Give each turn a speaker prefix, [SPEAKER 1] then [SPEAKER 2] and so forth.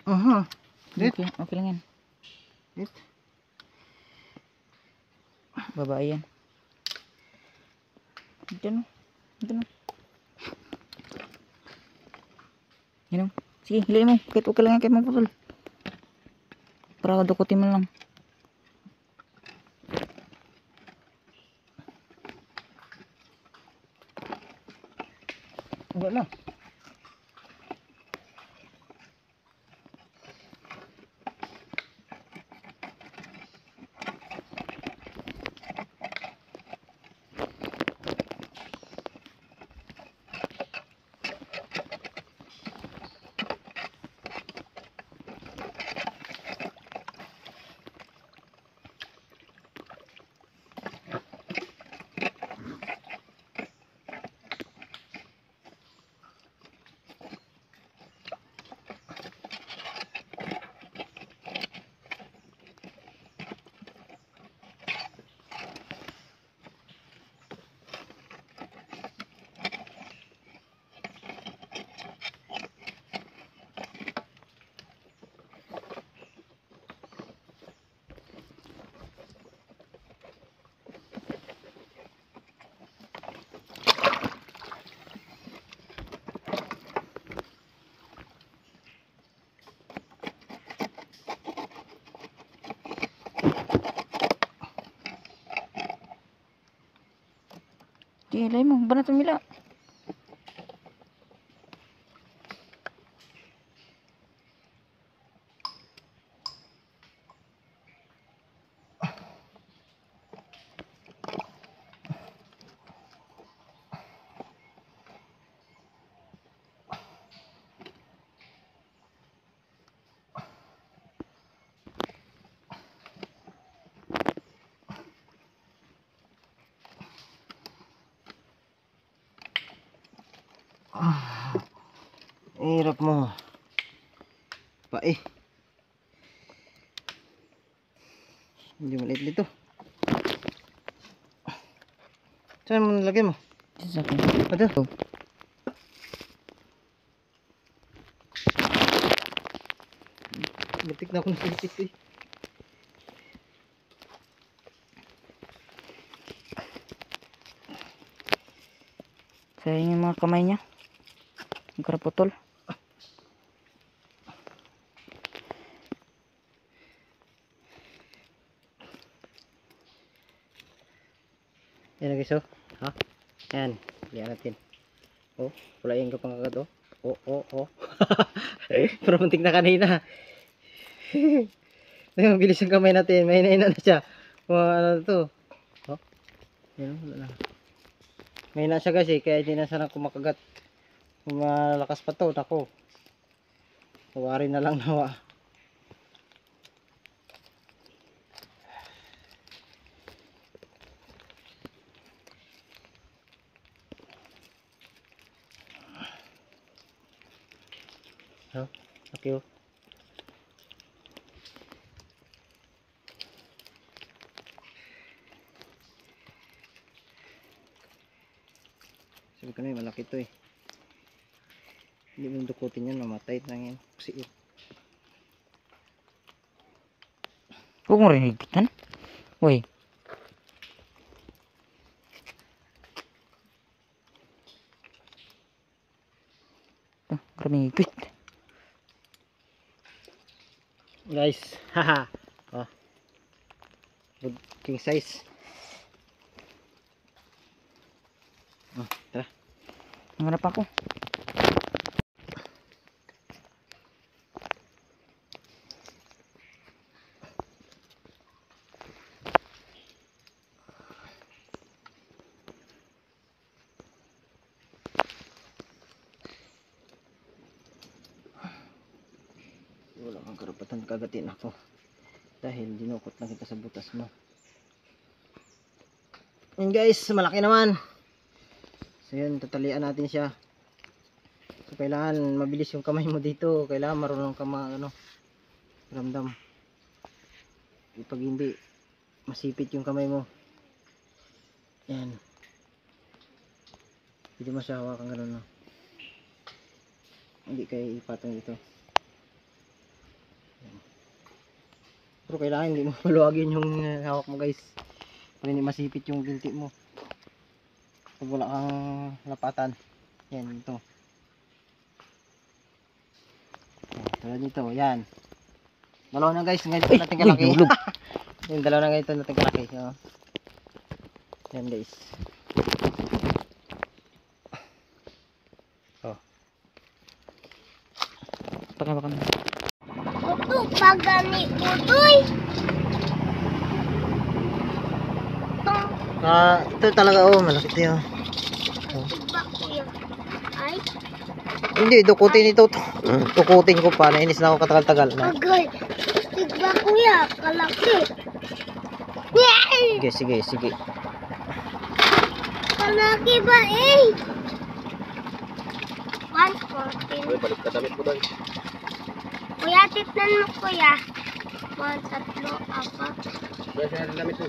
[SPEAKER 1] Dit.
[SPEAKER 2] Okay, okay lang yan.
[SPEAKER 1] Dit.
[SPEAKER 2] Babae yan. Diyan o. Diyan o. Yan o. Sige, hilahin mo. Kahit okay lang yan, kahit maputol. Para dukutin mo lang.
[SPEAKER 1] Wala na.
[SPEAKER 2] Sige, hilahin mo. Ba na tumila?
[SPEAKER 1] Hirap mo. Pa Hindi maliit dito. Saan mo nalagay mo?
[SPEAKER 2] Sa akin.
[SPEAKER 1] Ito. Batik na ako nasitik eh.
[SPEAKER 2] Sayang yung mga kamay niya. Ang karaputol.
[SPEAKER 1] Yan guys oh. Ha? Yan. Liyan natin. Oh, pulayin ka pang agad oh. Oh. Pero muntik na kanina. Ngayon, bilis yung kamay natin. May na siya. Ano to? Oh. Yan, wala na. May na siya guys eh. Kaya hindi na sana kumakagat. Kung malakas pa to. Nako. Huwari na lang nawa. Oh, okay oh. Sabi ko na malaki to eh. Hindi mo dukutin yan, mamatay lang yan. Kasi
[SPEAKER 2] Huwag mo rin higpitan. Uy. Maraming higpit.
[SPEAKER 1] guys, haha. Oh. Good king size. Oh, tara.
[SPEAKER 2] Nangarap ako.
[SPEAKER 1] Wala kang karapatan kagatin ako. Dahil dinukot lang kita sa butas mo. Yun guys, malaki naman. So yun, tatalian natin siya. So kailangan mabilis yung kamay mo dito. Kailangan marunong ka ramdam. Pag hindi, masipit yung kamay mo. Yan. Hindi mo siya hawakan ganun no. Hindi kayo ipatong dito. Pero kailangan hindi mo paluwagin yung hawak mo guys. Para hindi masipit yung binti mo. Pag wala kang lapatan. Yan, ito. Tulad nito, yan. Dalawa na guys, ganito natin kalaki.
[SPEAKER 2] Uy, nahulog.
[SPEAKER 1] Yung dalawa na ganito natin kalaki. Oh. Yan guys. Oh.
[SPEAKER 2] Pagkabakan mo.
[SPEAKER 3] Ito, pagani utoy.
[SPEAKER 1] Ito talaga oh, malaki ito yun.
[SPEAKER 3] Iba kuya. Ay,
[SPEAKER 1] Hindi, dukutin ito. Dukutin ko pa, nainis na ako katagal-tagal na.
[SPEAKER 3] agay. Iba kuya, kalaki. Yay!
[SPEAKER 1] Sige, sige, sige.
[SPEAKER 3] Kalaki ba eh? 114.
[SPEAKER 1] Balik ka damit mo doon.
[SPEAKER 3] Kuya, titnan mo kuya. 1, 3, 4.
[SPEAKER 1] Balik ka damit mo.